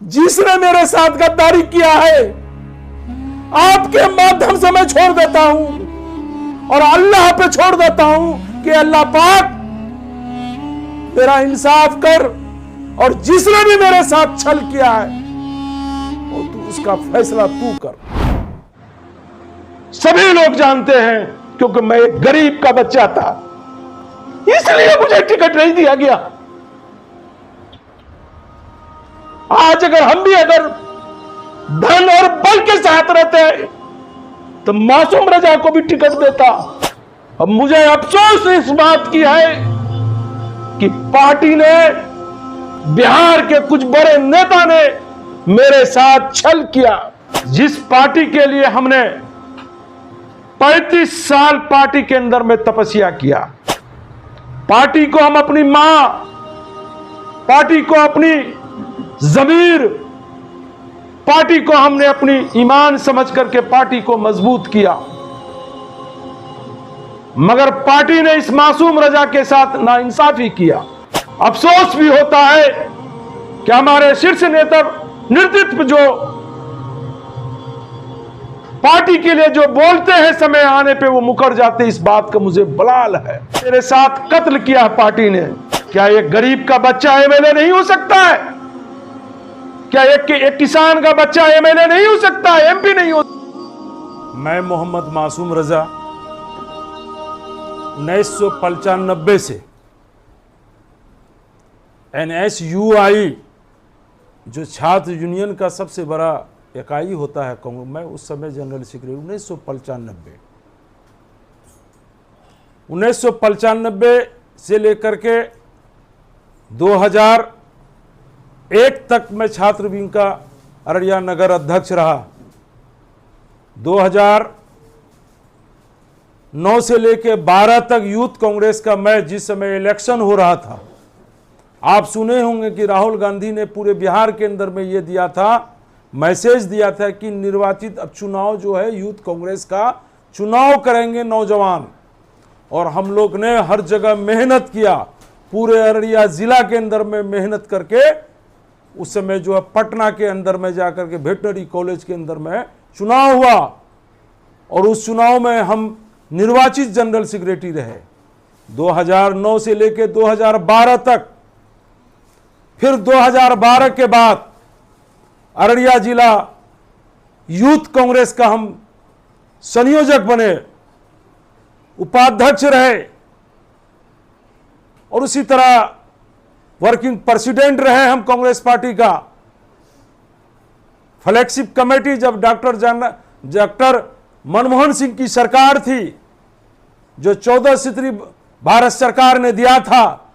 जिसने मेरे साथ गद्दारी किया है, आपके माध्यम से मैं छोड़ देता हूं और अल्लाह पे छोड़ देता हूं कि अल्लाह पाक तेरा इंसाफ कर, और जिसने भी मेरे साथ छल किया है वो तू उसका फैसला तू कर। सभी लोग जानते हैं क्योंकि मैं एक गरीब का बच्चा था, इसलिए मुझे टिकट नहीं दिया गया। आज अगर हम भी धन और बल के साथ रहते हैं तो मासूम रजा को भी टिकट देता। अब मुझे अफसोस इस बात की है कि पार्टी ने, बिहार के कुछ बड़े नेता ने मेरे साथ छल किया। जिस पार्टी के लिए हमने 35 साल पार्टी के अंदर में तपस्या किया, पार्टी को हम अपनी मां, पार्टी को अपनी जमीर, पार्टी को हमने अपनी ईमान समझ करके पार्टी को मजबूत किया, मगर पार्टी ने इस मासूम रजा के साथ नाइंसाफी किया। अफसोस भी होता है कि हमारे शीर्ष नेतृत्व जो पार्टी के लिए जो बोलते हैं, समय आने पे वो मुकर जाते। इस बात का मुझे बलाल है। मेरे साथ कत्ल किया पार्टी ने। क्या एक गरीब का बच्चा एमएलए नहीं हो सकता है? क्या एक किसान का बच्चा एमएलए नहीं हो सकता है, एमपी नहीं हो? मैं मोहम्मद मासूम रजा 1995 से NSUI जो छात्र यूनियन का सबसे बड़ा इकाई होता है कांग्रेस, मैं उस समय जनरल सेक्रेटरी 1995 से लेकर के 2001 तक मैं छात्र विंग का अररिया नगर अध्यक्ष रहा। 2009 से लेकर 12 तक यूथ कांग्रेस का मैं, जिस समय इलेक्शन हो रहा था, आप सुने होंगे कि राहुल गांधी ने पूरे बिहार के अंदर में ये दिया था, मैसेज दिया था कि निर्वाचित अब चुनाव जो है यूथ कांग्रेस का चुनाव करेंगे नौजवान। और हम लोग ने हर जगह मेहनत किया, पूरे अररिया जिला के अंदर में मेहनत करके उस समय जो है पटना के अंदर में जाकर के वेटनरी कॉलेज के अंदर में चुनाव हुआ और उस चुनाव में हम निर्वाचित जनरल सेक्रेटरी रहे 2009 से लेकर 2012 तक। फिर 2012 के बाद अररिया जिला यूथ कांग्रेस का हम संयोजक बने, उपाध्यक्ष रहे और उसी तरह वर्किंग प्रेसिडेंट रहे हम कांग्रेस पार्टी का। फ्लैगशिप कमेटी जब डॉक्टर मनमोहन सिंह की सरकार थी, जो 14 सूत्री भारत सरकार ने दिया था,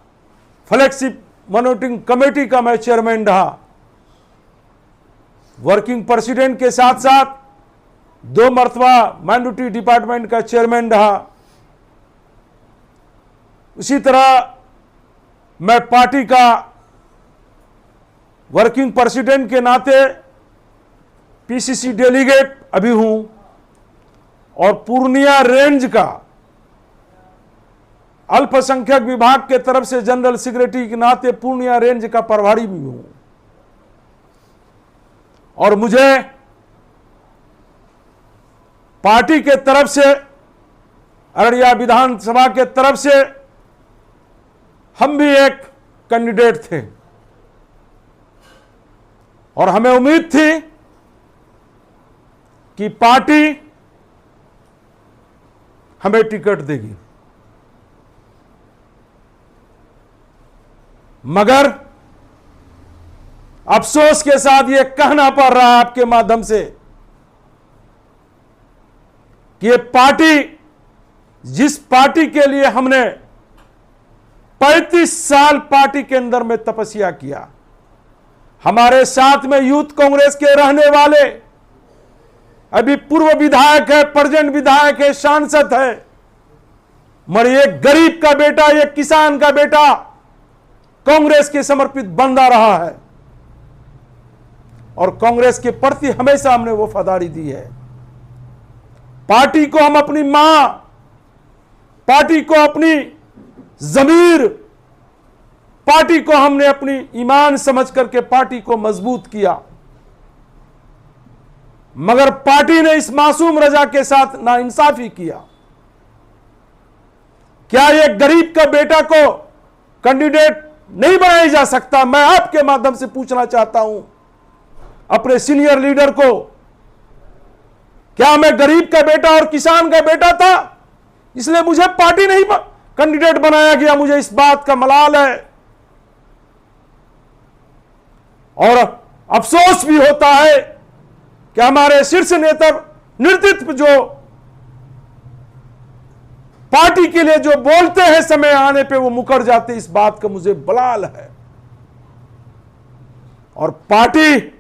फ्लैगशिप मॉनिटरिंग कमेटी का मैं चेयरमैन रहा। वर्किंग प्रेसिडेंट के साथ साथ 2 मर्तबा माइनॉरिटी डिपार्टमेंट का चेयरमैन रहा। उसी तरह मैं पार्टी का वर्किंग प्रेसिडेंट के नाते पीसीसी डेलीगेट अभी हूं और पूर्णिया रेंज का अल्पसंख्यक विभाग के तरफ से जनरल सेक्रेटरी के नाते पूर्णिया रेंज का प्रभारी भी हूं। और मुझे पार्टी के तरफ से, अररिया विधानसभा के तरफ से हम भी एक कैंडिडेट थे और हमें उम्मीद थी कि पार्टी हमें टिकट देगी, मगर अफसोस के साथ यह कहना पड़ रहा है आपके माध्यम से कि ये पार्टी, जिस पार्टी के लिए हमने 35 साल पार्टी के अंदर में तपस्या किया, हमारे साथ में यूथ कांग्रेस के रहने वाले, अभी पूर्व विधायक है, प्रेजेंट विधायक है, सांसद है, मगर एक गरीब का बेटा, एक किसान का बेटा कांग्रेस के समर्पित बंदा रहा है और कांग्रेस के प्रति हमेशा हमने वफादारी दी है। पार्टी को हम अपनी मां, पार्टी को अपनी जमीर, पार्टी को हमने अपनी ईमान समझ करके पार्टी को मजबूत किया, मगर पार्टी ने इस मासूम रजा के साथ नाइंसाफी किया। क्या एक गरीब का बेटा को कैंडिडेट नहीं बनाया जा सकता? मैं आपके माध्यम से पूछना चाहता हूं अपने सीनियर लीडर को, क्या मैं गरीब का बेटा और किसान का बेटा था इसलिए मुझे पार्टी नहीं कैंडिडेट बनाया गया? मुझे इस बात का मलाल है और अफसोस भी होता है कि हमारे शीर्ष नेतृत्व जो पार्टी के लिए जो बोलते हैं समय आने पे वो मुकर जाते, इस बात का मुझे बलाल है। और पार्टी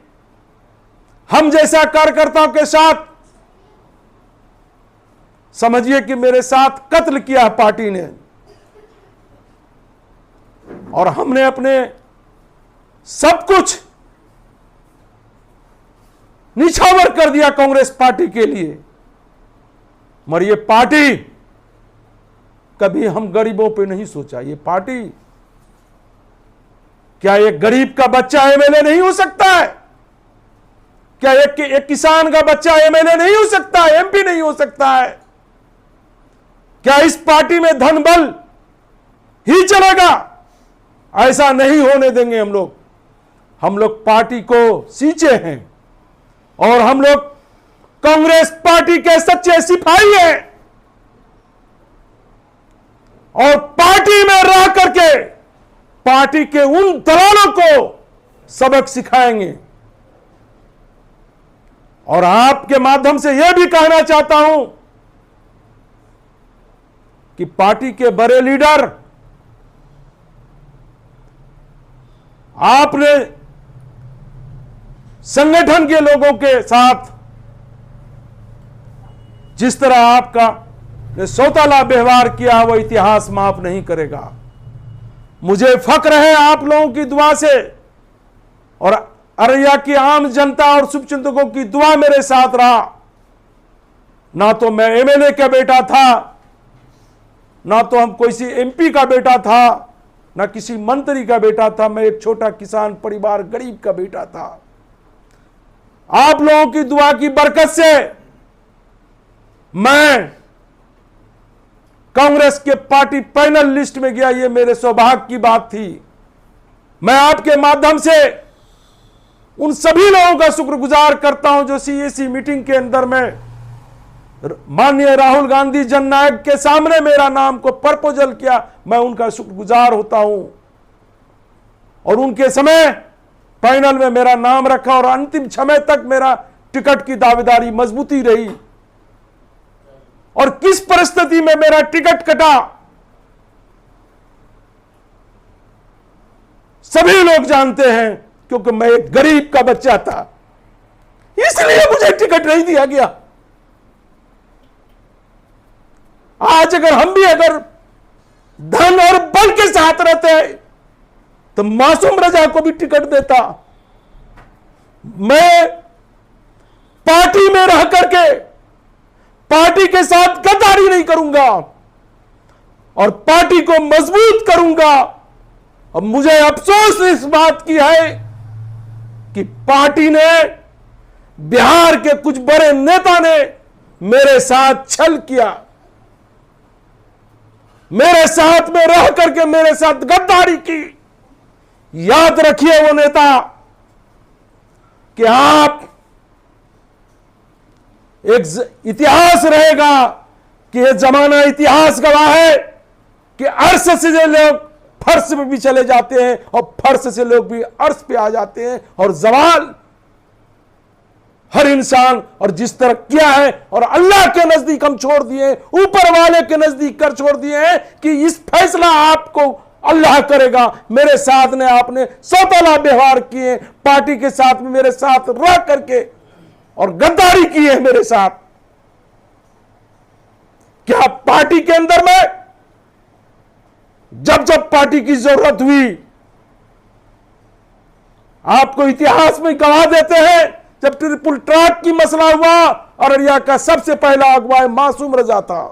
हम जैसा कार्यकर्ताओं के साथ, समझिए कि मेरे साथ कत्ल किया पार्टी ने, और हमने अपने सब कुछ निछावर कर दिया कांग्रेस पार्टी के लिए। मगर ये पार्टी, कभी हम गरीबों पे नहीं सोचा। ये पार्टी, क्या एक गरीब का बच्चा एमएलए नहीं हो सकता है? क्या एक किसान का बच्चा एमएलए नहीं हो सकता है, एमपी नहीं हो सकता है? क्या इस पार्टी में धन बल ही चलेगा? ऐसा नहीं होने देंगे हम लोग। हम लोग पार्टी को सींचे हैं और हम लोग कांग्रेस पार्टी के सच्चे सिपाही हैं और पार्टी में रह करके पार्टी के उन दलालों को सबक सिखाएंगे। और आपके माध्यम से यह भी कहना चाहता हूं कि पार्टी के बड़े लीडर, आपने संगठन के लोगों के साथ जिस तरह आपका सौताला व्यवहार किया वो इतिहास माफ नहीं करेगा। मुझे फक्र है आप लोगों की दुआ से, और अररिया की आम जनता और शुभचिंतकों की दुआ मेरे साथ रहा। ना तो मैं एमएलए का बेटा था, ना तो हम कोई सी एमपी का बेटा था, ना किसी मंत्री का बेटा था। मैं एक छोटा किसान परिवार गरीब का बेटा था। आप लोगों की दुआ की बरकत से मैं कांग्रेस के पार्टी पैनल लिस्ट में गया। ये मेरे सौभाग्य की बात थी। मैं आपके माध्यम से उन सभी लोगों का शुक्रगुजार करता हूं जो सीएसी मीटिंग के अंदर में माननीय राहुल गांधी जननायक के सामने मेरा नाम को प्रपोजल किया। मैं उनका शुक्रगुजार होता हूं और उनके समय पैनल में मेरा नाम रखा और अंतिम समय तक मेरा टिकट की दावेदारी मजबूती रही। और किस परिस्थिति में मेरा टिकट कटा सभी लोग जानते हैं, क्योंकि मैं एक गरीब का बच्चा था, इसलिए मुझे टिकट नहीं दिया गया। आज अगर हम भी धन और बल के साथ रहते हैं तो मासूम रजा को भी टिकट देता। मैं पार्टी में रह करके पार्टी के साथ गद्दारी नहीं करूंगा और पार्टी को मजबूत करूंगा। अब मुझे अफसोस इस बात की है कि पार्टी ने, बिहार के कुछ बड़े नेता ने मेरे साथ छल किया, मेरे साथ में रह करके मेरे साथ गद्दारी की। याद रखिए वो नेता कि आप एक इतिहास रहेगा कि यह जमाना इतिहास गवाह है कि अर्श से लोग फर्श पे भी चले जाते हैं और फर्श से लोग भी अर्श पे आ जाते हैं। और जवाल हर इंसान और जिस तरह किया है, और अल्लाह के नजदीक हम छोड़ दिए, ऊपर वाले के नजदीक कर छोड़ दिए हैं कि इस फैसला आपको अल्लाह करेगा। मेरे साथ ने आपने सौताला व्यवहार किए, पार्टी के साथ में मेरे साथ रह करके और गद्दारी की है मेरे साथ। क्या पार्टी के अंदर में जब जब पार्टी की जरूरत हुई, आपको इतिहास में गवाह देते हैं, जब ट्रिपल ट्रैक की मसला हुआ, अररिया का सबसे पहला अगवा मासूम रजा था।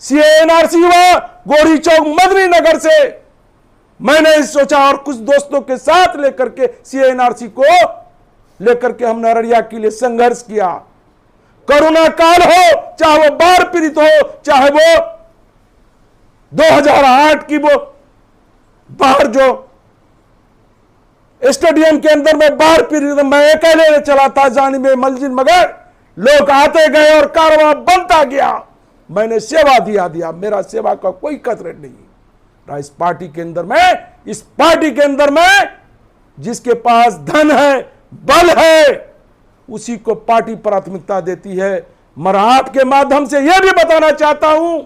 सीएनआरसी हुआ, गोरी चौक मदनी नगर से मैंने सोचा और कुछ दोस्तों के साथ लेकर के CNRC को लेकर के हमने अररिया के लिए संघर्ष किया। कोरोना काल हो, चाहे वो बाढ़ पीड़ित हो, चाहे वो 2008 की वो बाहर जो स्टेडियम के अंदर में बाढ़ पीड़ित, मैं अकेले चला था जानी में मस्जिद, मगर लोग आते गए और कारवां बनता गया। मैंने सेवा दिया, मेरा सेवा का कोई कदर नहीं रहा इस पार्टी के अंदर में। इस पार्टी के अंदर में जिसके पास धन है, बल है, उसी को पार्टी प्राथमिकता देती है। मैं आपके माध्यम से यह भी बताना चाहता हूं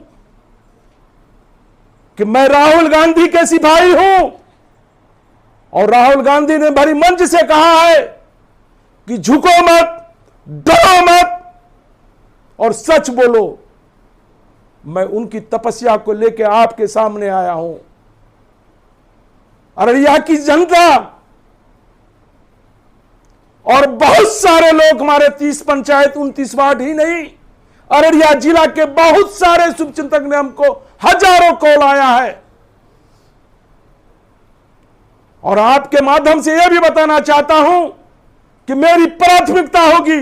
कि मैं राहुल गांधी के सिपाही हूं, और राहुल गांधी ने बड़ी मंच से कहा है कि झुको मत, डरो मत और सच बोलो। मैं उनकी तपस्या को लेकर आपके सामने आया हूं। अररिया की जनता और बहुत सारे लोग, हमारे 30 पंचायत 29 वार्ड ही नहीं, अररिया जिला के बहुत सारे शुभचिंतक ने हमको हजारों कॉल आया है। और आपके माध्यम से यह भी बताना चाहता हूं कि मेरी प्राथमिकता होगी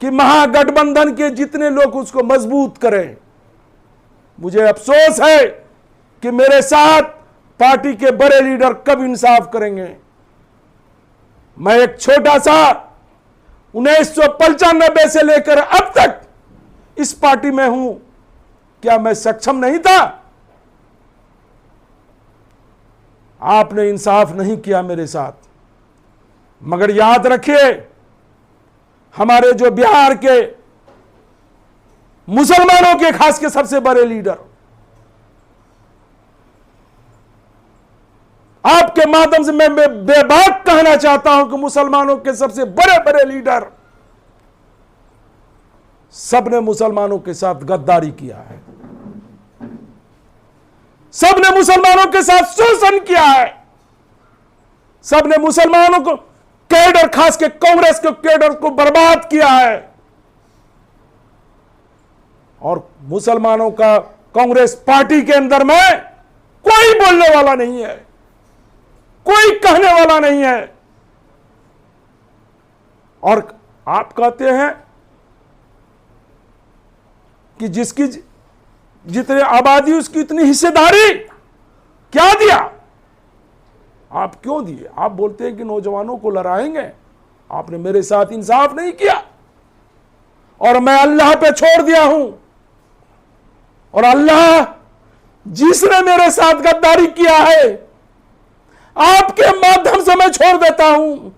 कि महागठबंधन के जितने लोग उसको मजबूत करें। मुझे अफसोस है कि मेरे साथ पार्टी के बड़े लीडर कब इंसाफ करेंगे। मैं एक छोटा सा 1995 से लेकर अब तक इस पार्टी में हूं, क्या मैं सक्षम नहीं था? आपने इंसाफ नहीं किया मेरे साथ। मगर याद रखिए, हमारे जो बिहार के मुसलमानों के खास के सबसे बड़े लीडर, आपके माध्यम से मैं बेबाक कहना चाहता हूं कि मुसलमानों के सबसे बड़े बड़े लीडर सबने मुसलमानों के साथ गद्दारी किया है, सबने मुसलमानों के साथ शोषण किया है, सबने मुसलमानों को कैडर, खास के कांग्रेस के कैडर को बर्बाद किया है। और मुसलमानों का कांग्रेस पार्टी के अंदर में कोई बोलने वाला नहीं है, कोई कहने वाला नहीं है। और आप कहते हैं कि जिसकी जितनी आबादी उसकी इतनी हिस्सेदारी, क्या दिया? आप क्यों दिए? आप बोलते हैं कि नौजवानों को लड़ाएंगे, आपने मेरे साथ इंसाफ नहीं किया और मैं अल्लाह पे छोड़ दिया हूं। और अल्लाह जिसने मेरे साथ गद्दारी किया है, आपके माध्यम से मैं छोड़ देता हूं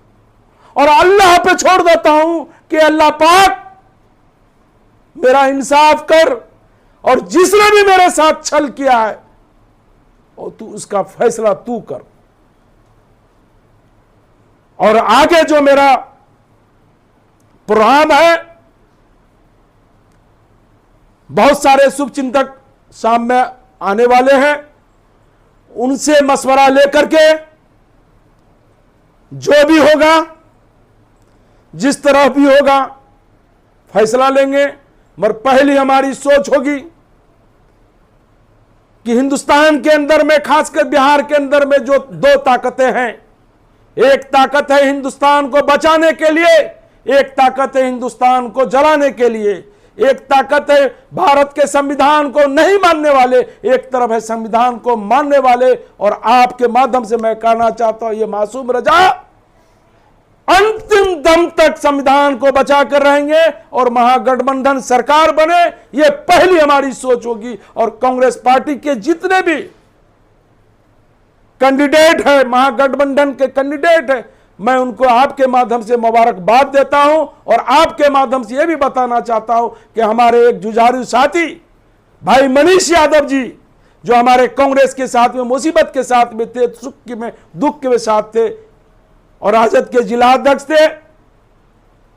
और अल्लाह पे छोड़ देता हूं कि अल्लाह पाक मेरा इंसाफ कर, और जिसने भी मेरे साथ छल किया है और तू उसका फैसला तू कर। और आगे जो मेरा प्रोग्राम है, बहुत सारे शुभचिंतक सामने आने वाले हैं, उनसे मशवरा लेकर के जो भी होगा, जिस तरह भी होगा, फैसला लेंगे। मगर पहली हमारी सोच होगी कि हिंदुस्तान के अंदर में, खासकर बिहार के अंदर में जो दो ताकतें हैं, एक ताकत है हिंदुस्तान को बचाने के लिए, एक ताकत है हिंदुस्तान को जलाने के लिए। एक ताकत है भारत के संविधान को नहीं मानने वाले, एक तरफ है संविधान को मानने वाले। और आपके माध्यम से मैं कहना चाहता हूं, ये मासूम रजा अंतिम दम तक संविधान को बचा कर रहेंगे और महागठबंधन सरकार बने, ये पहली हमारी सोच होगी। और कांग्रेस पार्टी के जितने भी कैंडिडेट है, महागठबंधन के कैंडिडेट है, मैं उनको आपके माध्यम से मुबारकबाद देता हूं। और आपके माध्यम से यह भी बताना चाहता हूं कि हमारे एक जुझारू साथी भाई मनीष यादव जी, जो हमारे कांग्रेस के साथ में मुसीबत के साथ में थे, सुख में दुख के साथ थे और राजद के जिला अध्यक्ष थे,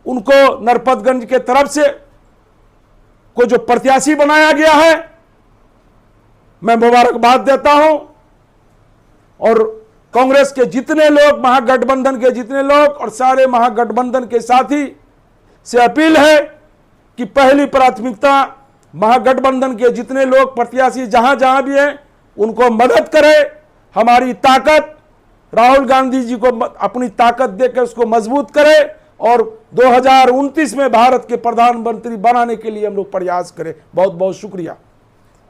उनको नरपतगंज के तरफ से को जो प्रत्याशी बनाया गया है, मैं मुबारकबाद देता हूं। और कांग्रेस के जितने लोग, महागठबंधन के जितने लोग और सारे महागठबंधन के साथी से अपील है कि पहली प्राथमिकता महागठबंधन के जितने लोग प्रत्याशी जहां जहां भी हैं, उनको मदद करें, हमारी ताकत, राहुल गांधी जी को अपनी ताकत देकर उसको मजबूत करे और 2029 में भारत के प्रधानमंत्री बनाने के लिए हम लोग प्रयास करें। बहुत बहुत शुक्रिया।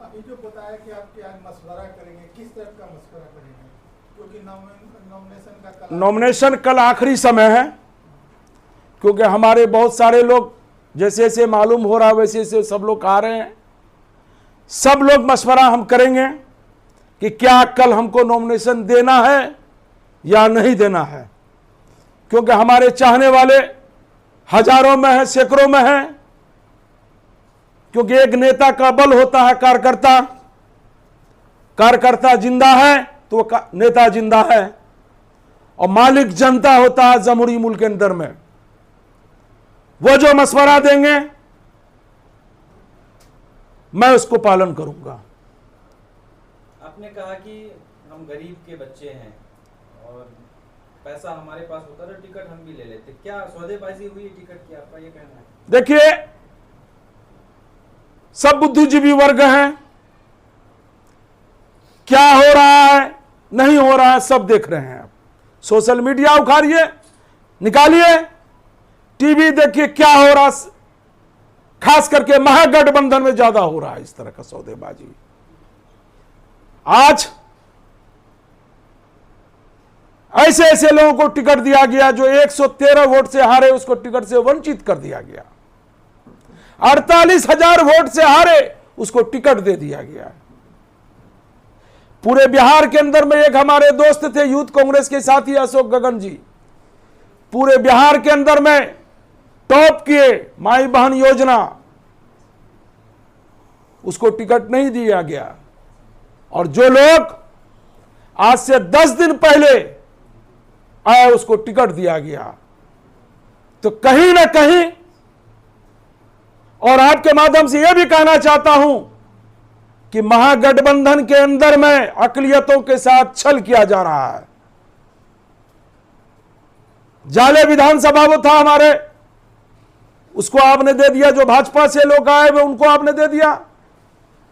अभी जो बताया कि आपके आज मशवरा करेंगे, किस तरह का मशवरा करेंगे? क्योंकि नॉमिनेशन कल आखिरी समय है, क्योंकि हमारे बहुत सारे लोग जैसे जैसे मालूम हो रहा है वैसे वैसे सब लोग आ रहे हैं। सब लोग मशवरा हम करेंगे कि क्या कल हमको नॉमिनेशन देना है या नहीं देना है, क्योंकि हमारे चाहने वाले हजारों में हैं, सैकड़ों में हैं। क्योंकि एक नेता का बल होता है कार्यकर्ता, कार्यकर्ता जिंदा है तो नेता जिंदा है, और मालिक जनता होता है जमहूरी मुल्क के अंदर में। वो जो मशवरा देंगे मैं उसको पालन करूंगा। आपने कहा कि हम गरीब के बच्चे हैं और पैसा हमारे पास होता तो टिकट हम भी ले लेते, क्या सौदेबाजी हुई है टिकट की? आपका ये कहना है? देखिए, सब बुद्धिजीवी वर्ग हैं, क्या हो रहा है नहीं हो रहा है सब देख रहे हैं। सोशल मीडिया उखाड़िए, निकालिए, टीवी देखिए क्या हो रहा, खास करके महागठबंधन में ज्यादा हो रहा है इस तरह का सौदेबाजी। आज ऐसे ऐसे लोगों को टिकट दिया गया जो 113 वोट से हारे, उसको टिकट से वंचित कर दिया गया। 48,000 वोट से हारे, उसको टिकट दे दिया गया। पूरे बिहार के अंदर में एक हमारे दोस्त थे यूथ कांग्रेस के साथी अशोक गगन जी, पूरे बिहार के अंदर में टॉप किए माई बहन योजना, उसको टिकट नहीं दिया गया। और जो लोग आज से 10 दिन पहले आए उसको टिकट दिया गया। तो कहीं ना कहीं, और आपके माध्यम से यह भी कहना चाहता हूं कि महागठबंधन के अंदर में अकलियतों के साथ छल किया जा रहा है। जाले विधानसभा वो था हमारे, उसको आपने दे दिया। जो भाजपा से लोग आए वे उनको आपने दे दिया।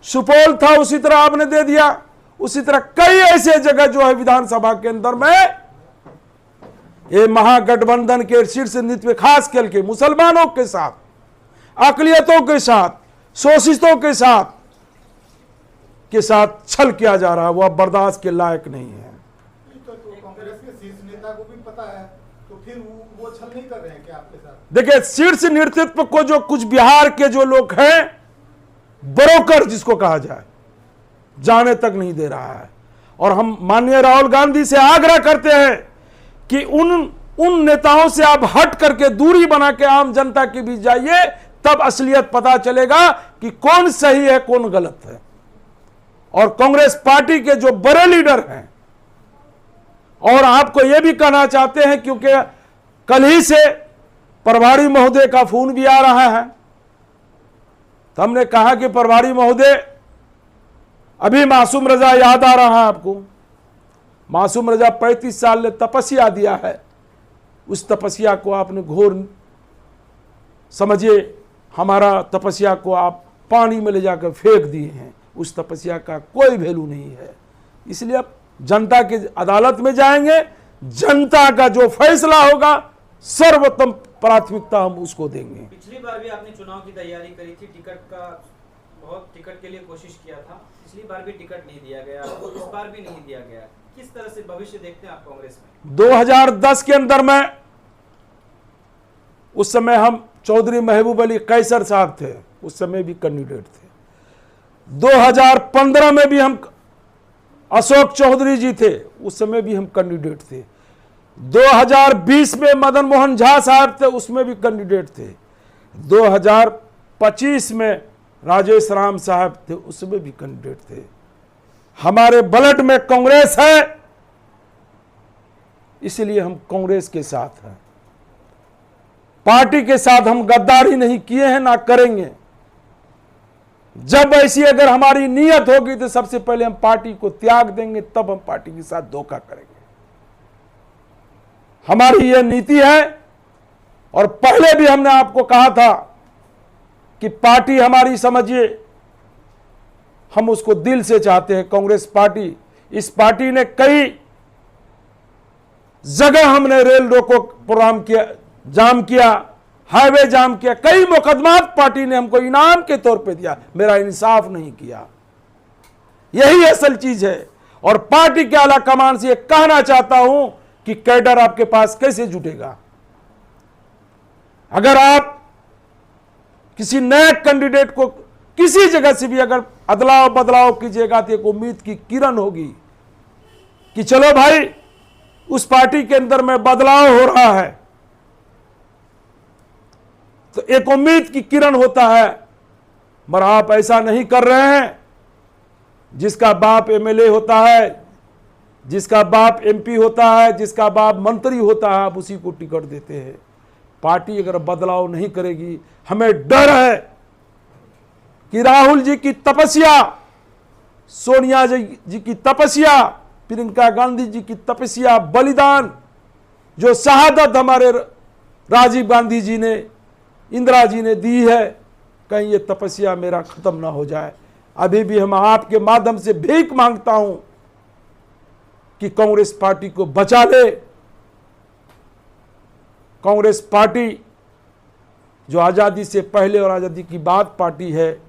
सुपौल था उसी तरह आपने दे दिया। उसी तरह कई ऐसे जगह जो है विधानसभा के अंदर में ये महागठबंधन के शीर्ष नेतृत्व खास करके मुसलमानों के साथ, अकलियतों के साथ, शोषितों के साथ छल किया जा रहा है। वो अब बर्दाश्त के लायक नहीं है। तो कांग्रेस के शीर्ष नेता को भी पता है, तो फिर वो छल नहीं कर रहे हैं क्या आपके साथ? देखिए, शीर्ष नेतृत्व को जो कुछ बिहार के जो लोग हैं, ब्रोकर जिसको कहा जाए, जाने तक नहीं दे रहा है। और हम माननीय राहुल गांधी से आग्रह करते हैं कि उन नेताओं से आप हट करके दूरी बना के आम जनता के बीच जाइए, तब असलियत पता चलेगा कि कौन सही है कौन गलत है। और कांग्रेस पार्टी के जो बड़े लीडर हैं, और आपको यह भी कहना चाहते हैं क्योंकि कल ही से प्रभारी महोदय का फोन भी आ रहा है, तो हमने कहा कि प्रभारी महोदय, अभी मासूम रजा याद आ रहा है आपको? मासूम रजा 35 साल ने तपस्या दिया है, उस तपस्या को आपने घोर समझिए, हमारा तपस्या को आप पानी में ले जाकर फेंक दिए हैं। उस तपस्या का कोई वैल्यू नहीं है। इसलिए अब जनता की अदालत में जाएंगे, जनता का जो फैसला होगा सर्वोत्तम प्राथमिकता हम उसको देंगे। पिछली बार भी आपने चुनाव की तैयारी करी थी, बहुत टिकट के लिए कोशिश किया था, पिछली बार भी टिकट नहीं दिया गया, इस बार भी नहीं दिया गया। किस तरह से भविष्य देखते हैं आप कांग्रेस में? 2010 के अंदर में, उस समय हम चौधरी महबूब अली कैसर साहब थे, उस समय भी कैंडिडेट थे। 2015 में भी हम अशोक चौधरी जी थे, उस समय भी हम कैंडिडेट थे। 2020 में मदन मोहन झा साहब थे, उसमें भी कैंडिडेट थे। 2025 में राजेश राम साहब थे, उसमें भी कैंडिडेट थे। हमारे ब्लड में कांग्रेस है, इसलिए हम कांग्रेस के साथ हैं। पार्टी के साथ हम गद्दारी नहीं किए हैं, ना करेंगे। जब ऐसी अगर हमारी नीयत होगी तो सबसे पहले हम पार्टी को त्याग देंगे, तब हम पार्टी के साथ धोखा करेंगे। हमारी यह नीति है। और पहले भी हमने आपको कहा था कि पार्टी हमारी, समझिए, हम उसको दिल से चाहते हैं। कांग्रेस पार्टी इस पार्टी ने कई जगह हमने रेल रोको प्रोग्राम किया, जाम किया, हाईवे जाम किया, कई मुकदमात पार्टी ने हमको इनाम के तौर पे दिया, मेरा इंसाफ नहीं किया। यही असल चीज है। और पार्टी के आला कमान से यह कहना चाहता हूं कि कैडर आपके पास कैसे जुटेगा। अगर आप किसी नए कैंडिडेट को किसी जगह से भी अगर अदलाव बदलाव कीजिएगा तो एक उम्मीद की किरण होगी कि चलो भाई उस पार्टी के अंदर में बदलाव हो रहा है, तो एक उम्मीद की किरण होता है। मगर आप ऐसा नहीं कर रहे हैं। जिसका बाप एमएलए होता है, जिसका बाप एमपी होता है, जिसका बाप मंत्री होता है, आप उसी को टिकट देते हैं। पार्टी अगर बदलाव नहीं करेगी, हमें डर है कि राहुल जी की तपस्या, सोनिया जी की तपस्या, प्रियंका गांधी जी की तपस्या, बलिदान, जो शहादत हमारे राजीव गांधी जी ने, इंदिरा जी ने दी है, कहीं ये तपस्या मेरा खत्म ना हो जाए। अभी भी हम आपके माध्यम से भीख मांगता हूं कि कांग्रेस पार्टी को बचा ले। कांग्रेस पार्टी जो आजादी से पहले और आजादी की बाद पार्टी है,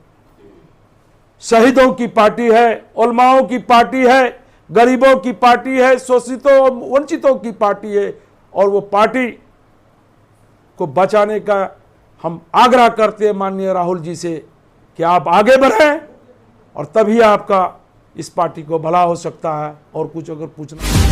शहीदों की पार्टी है, उलमाओं की पार्टी है, गरीबों की पार्टी है, शोषितों वंचितों की पार्टी है। और वो पार्टी को बचाने का हम आग्रह करते हैं माननीय राहुल जी से कि आप आगे बढ़ें और तभी आपका इस पार्टी को भला हो सकता है। और कुछ अगर पूछना